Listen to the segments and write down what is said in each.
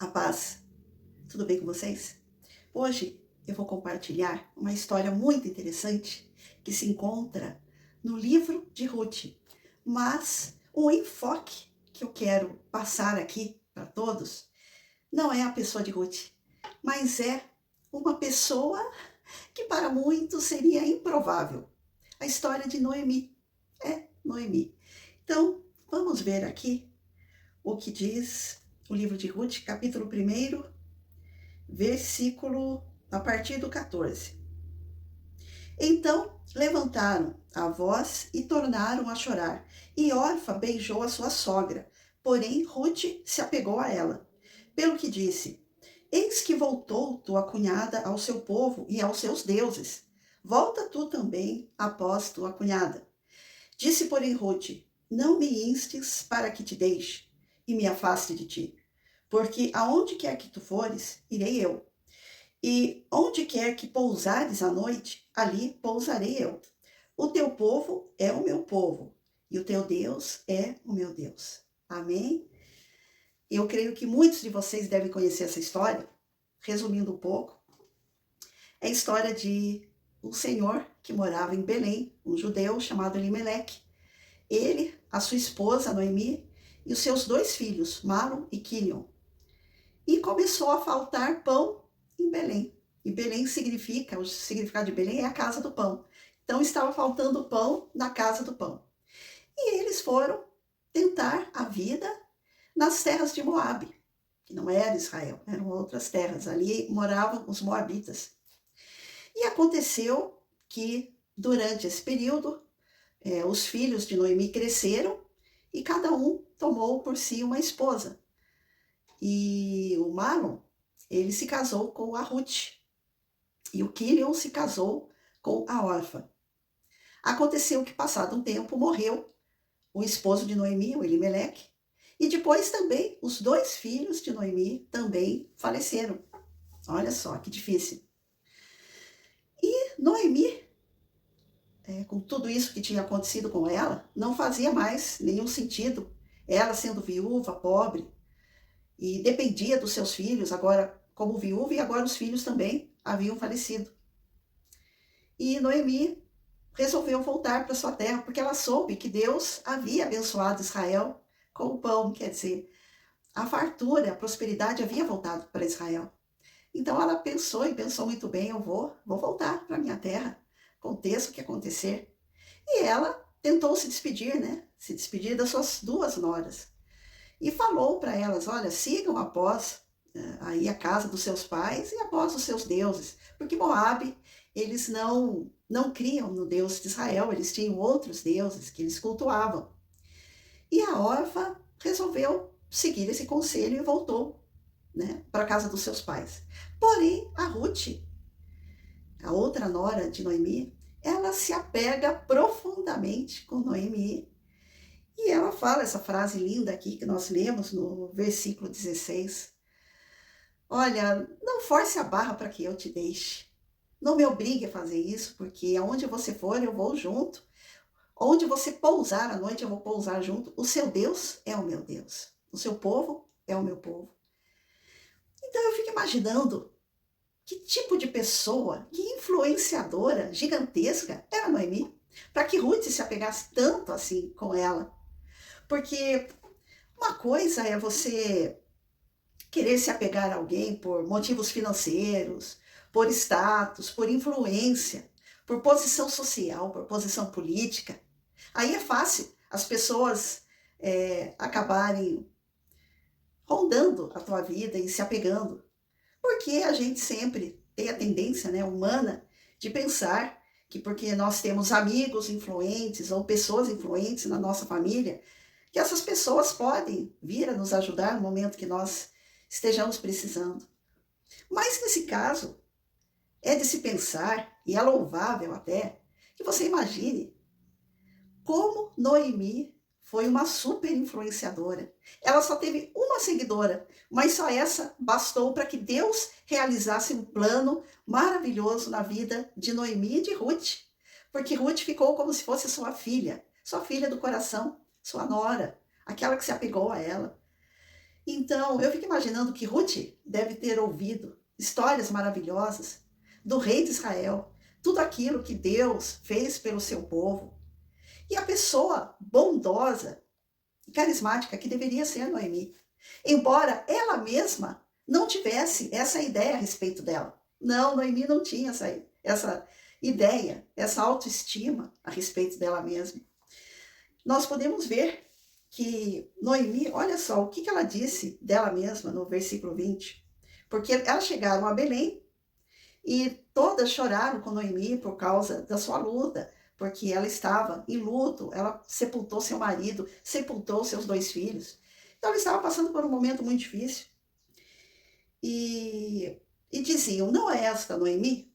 A paz, tudo bem com vocês? Hoje eu vou compartilhar uma história muito interessante que se encontra no livro de Ruth, mas o enfoque que eu quero passar aqui para todos não é a pessoa de Ruth, mas é uma pessoa que para muitos seria improvável. A história de Noemi. Noemi. Então, vamos ver aqui o que diz o livro de Ruth, capítulo 1, versículo a partir do 14. Então levantaram a voz e tornaram a chorar, e Orfa beijou a sua sogra, porém Ruth se apegou a ela, pelo que disse: Eis que voltou tua cunhada ao seu povo e aos seus deuses. Volta tu também após tua cunhada. Disse, porém, Ruth: Não me instes para que te deixe e me afaste de ti, porque aonde quer que tu fores, irei eu. E onde quer que pousares à noite, ali pousarei eu. O teu povo é o meu povo, e o teu Deus é o meu Deus. Amém? Eu creio que muitos de vocês devem conhecer essa história. Resumindo um pouco, é a história de um senhor que morava em Belém, um judeu chamado Elimeleque. Ele, a sua esposa Noemi e os seus 2 filhos, Malom e Quilion. E começou a faltar pão em Belém. E Belém significa, o significado de Belém é a casa do pão. Então estava faltando pão na casa do pão. E eles foram tentar a vida nas terras de Moabe, que não era Israel, eram outras terras. Ali moravam os moabitas. E aconteceu que durante esse período, os filhos de Noemi cresceram e cada um tomou por si uma esposa. E o Malom, ele se casou com a Ruth. E o Quilion se casou com a Orfa. Aconteceu que, passado um tempo, morreu o esposo de Noemi, o Elimeleque, e depois também os 2 filhos de Noemi também faleceram. Olha só, que difícil. E Noemi, com tudo isso que tinha acontecido com ela, não fazia mais nenhum sentido. Ela sendo viúva, pobre, e dependia dos seus filhos, agora como viúva, e agora os filhos também haviam falecido. E Noemi resolveu voltar para sua terra, porque ela soube que Deus havia abençoado Israel com o pão, quer dizer, a fartura, a prosperidade havia voltado para Israel. Então ela pensou e pensou muito bem, eu vou voltar para minha terra, aconteça o que acontecer. E ela tentou se despedir, né? Se despedir das suas 2 noras. E falou para elas, olha, sigam após aí a casa dos seus pais e após os seus deuses, porque Moabe, eles não criam no Deus de Israel, eles tinham outros deuses que eles cultuavam. E a Orfa resolveu seguir esse conselho e voltou, né, para a casa dos seus pais. Porém, a Ruth, a outra nora de Noemi, ela se apega profundamente com Noemi. E ela fala essa frase linda aqui que nós lemos no versículo 16. Olha, não force a barra para que eu te deixe. Não me obrigue a fazer isso, porque aonde você for, eu vou junto. Onde você pousar à noite, eu vou pousar junto. O seu Deus é o meu Deus. O seu povo é o meu povo. Então eu fico imaginando que tipo de pessoa, que influenciadora gigantesca era Noemi, para que Ruth se apegasse tanto assim com ela. Porque uma coisa é você querer se apegar a alguém por motivos financeiros, por status, por influência, por posição social, por posição política. Aí é fácil as pessoas acabarem rondando a tua vida e se apegando. Porque a gente sempre tem a tendência, né, humana de pensar que porque nós temos amigos influentes ou pessoas influentes na nossa família, que essas pessoas podem vir a nos ajudar no momento que nós estejamos precisando. Mas nesse caso, é de se pensar, e é louvável até, que você imagine como Noemi foi uma super influenciadora. Ela só teve uma seguidora, mas só essa bastou para que Deus realizasse um plano maravilhoso na vida de Noemi e de Ruth. Porque Ruth ficou como se fosse sua filha do coração, sua nora, aquela que se apegou a ela. Então, eu fico imaginando que Ruth deve ter ouvido histórias maravilhosas do rei de Israel, tudo aquilo que Deus fez pelo seu povo. E a pessoa bondosa e carismática que deveria ser Noemi, embora ela mesma não tivesse essa ideia a respeito dela. Não, Noemi não tinha essa ideia, essa autoestima a respeito dela mesma. Nós podemos ver que Noemi, olha só o que ela disse dela mesma no versículo 20. Porque elas chegaram a Belém e todas choraram com Noemi por causa da sua luta, porque ela estava em luto, ela sepultou seu marido, sepultou seus 2 filhos. Então ela estava passando por um momento muito difícil. E diziam, não é esta Noemi?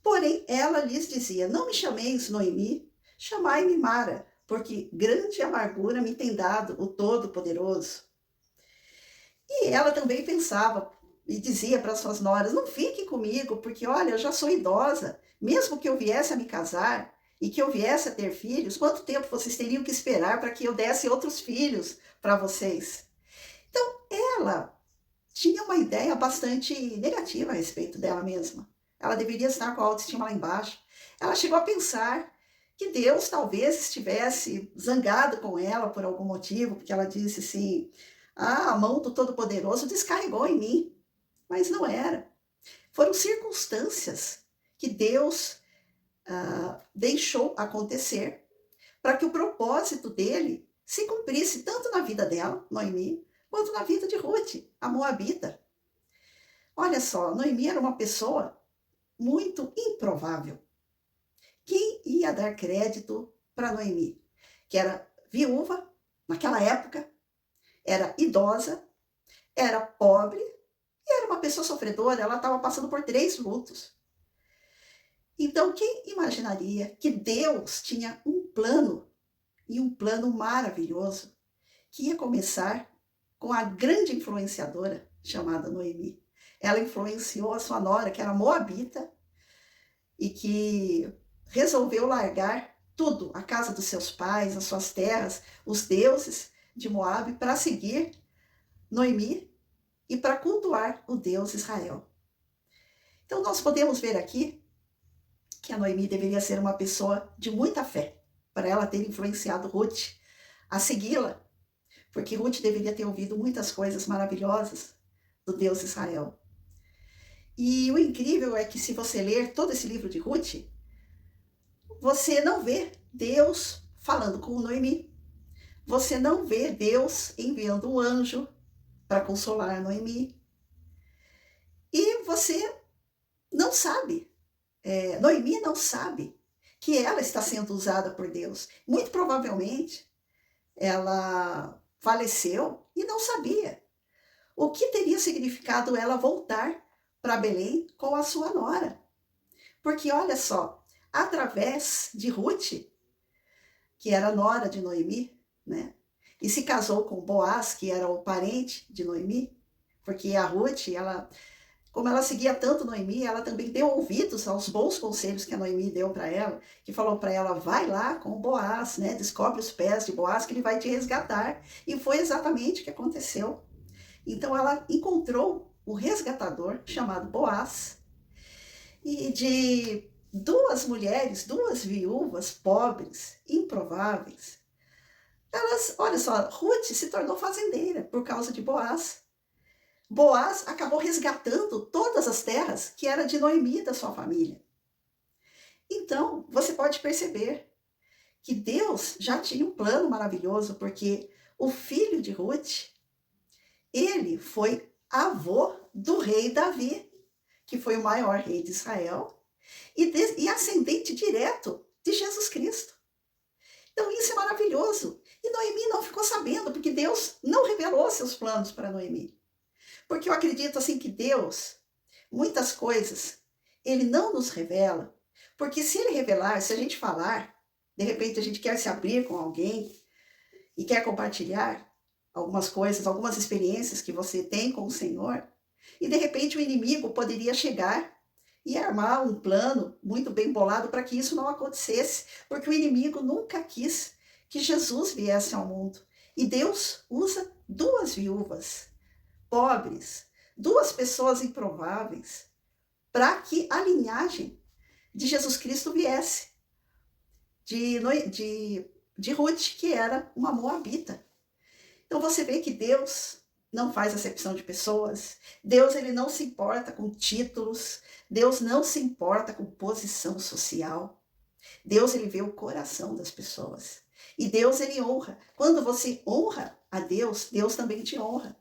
Porém, ela lhes dizia, não me chameis Noemi, chamai-me Mara, porque grande amargura me tem dado o Todo-Poderoso. E ela também pensava e dizia para suas noras, não fiquem comigo, porque olha, eu já sou idosa, mesmo que eu viesse a me casar e que eu viesse a ter filhos, quanto tempo vocês teriam que esperar para que eu desse outros filhos para vocês? Então, ela tinha uma ideia bastante negativa a respeito dela mesma. Ela deveria estar com a autoestima lá embaixo. Ela chegou a pensar que Deus talvez estivesse zangado com ela por algum motivo, porque ela disse assim, a mão do Todo-Poderoso descarregou em mim. Mas não era. Foram circunstâncias que Deus deixou acontecer para que o propósito dele se cumprisse tanto na vida dela, Noemi, quanto na vida de Ruth, a moabita. Olha só, Noemi era uma pessoa muito improvável. Quem ia dar crédito para Noemi? Que era viúva, naquela época, era idosa, era pobre, e era uma pessoa sofredora, ela estava passando por 3 lutos. Então, quem imaginaria que Deus tinha um plano, e um plano maravilhoso, que ia começar com a grande influenciadora chamada Noemi. Ela influenciou a sua nora, que era moabita, e que resolveu largar tudo, a casa dos seus pais, as suas terras, os deuses de Moabe, para seguir Noemi e para cultuar o Deus Israel. Então nós podemos ver aqui que a Noemi deveria ser uma pessoa de muita fé, para ela ter influenciado Ruth a segui-la, porque Ruth deveria ter ouvido muitas coisas maravilhosas do Deus Israel. E o incrível é que se você ler todo esse livro de Ruth, você não vê Deus falando com Noemi. Você não vê Deus enviando um anjo para consolar Noemi. E você não sabe, Noemi não sabe que ela está sendo usada por Deus. Muito provavelmente ela faleceu e não sabia o que teria significado ela voltar para Belém com a sua nora. Porque olha só, através de Ruth, que era nora de Noemi, né? E se casou com Boaz, que era o parente de Noemi, porque a Ruth, como ela seguia tanto Noemi, ela também deu ouvidos aos bons conselhos que a Noemi deu para ela, que falou para ela, vai lá com Boaz, né? Descobre os pés de Boaz que ele vai te resgatar. E foi exatamente o que aconteceu. Então ela encontrou o resgatador chamado Boaz, e de 2 mulheres, 2 viúvas pobres, improváveis, elas, olha só, Ruth se tornou fazendeira por causa de Boaz. Boaz acabou resgatando todas as terras que era de Noemi, da sua família. Então, você pode perceber que Deus já tinha um plano maravilhoso, porque o filho de Ruth, ele foi avô do rei Davi, que foi o maior rei de Israel, e ascendente direto de Jesus Cristo. Então isso é maravilhoso. E Noemi não ficou sabendo, porque Deus não revelou seus planos para Noemi. Porque eu acredito assim que Deus, muitas coisas, ele não nos revela, porque se ele revelar, se a gente falar, de repente a gente quer se abrir com alguém e quer compartilhar algumas coisas, algumas experiências que você tem com o Senhor, e de repente o inimigo poderia chegar e armar um plano muito bem bolado para que isso não acontecesse, porque o inimigo nunca quis que Jesus viesse ao mundo. E Deus usa 2 viúvas pobres, duas pessoas improváveis, para que a linhagem de Jesus Cristo viesse, de Ruth, que era uma moabita. Então você vê que Deus não faz acepção de pessoas, Deus ele não se importa com títulos, Deus não se importa com posição social. Deus ele vê o coração das pessoas. E Deus ele honra. Quando você honra a Deus, Deus também te honra.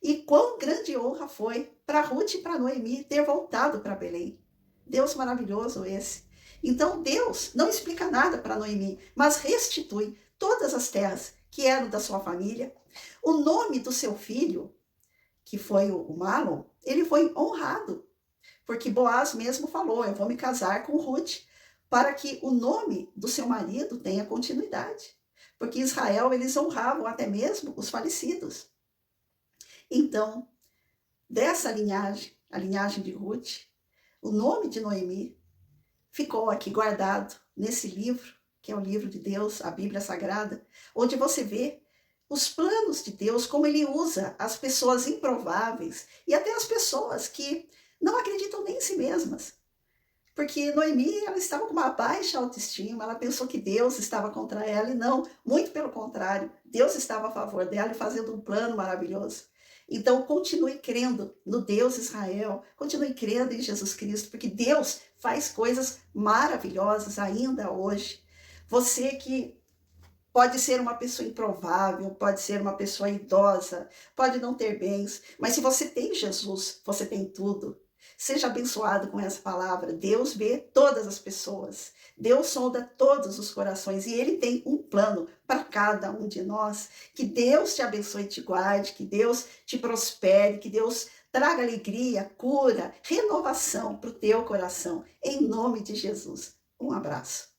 E quão grande honra foi para Ruth e para Noemi ter voltado para Belém. Deus maravilhoso esse. Então Deus não explica nada para Noemi, mas restitui todas as terras que eram da sua família. O nome do seu filho, que foi o Malom, ele foi honrado, porque Boaz mesmo falou, eu vou me casar com Ruth, para que o nome do seu marido tenha continuidade. Porque em Israel eles honravam até mesmo os falecidos. Então, dessa linhagem, a linhagem de Ruth, o nome de Noemi ficou aqui guardado nesse livro, que é o livro de Deus, a Bíblia Sagrada, onde você vê os planos de Deus, como ele usa as pessoas improváveis e até as pessoas que não acreditam nem em si mesmas. Porque Noemi, ela estava com uma baixa autoestima, ela pensou que Deus estava contra ela, e não, muito pelo contrário, Deus estava a favor dela e fazendo um plano maravilhoso. Então, continue crendo no Deus Israel, continue crendo em Jesus Cristo, porque Deus faz coisas maravilhosas ainda hoje. Você que pode ser uma pessoa improvável, pode ser uma pessoa idosa, pode não ter bens, mas se você tem Jesus, você tem tudo. Seja abençoado com essa palavra. Deus vê todas as pessoas. Deus sonda todos os corações e Ele tem um plano para cada um de nós. Que Deus te abençoe e te guarde, que Deus te prospere, que Deus traga alegria, cura, renovação para o teu coração. Em nome de Jesus. Um abraço.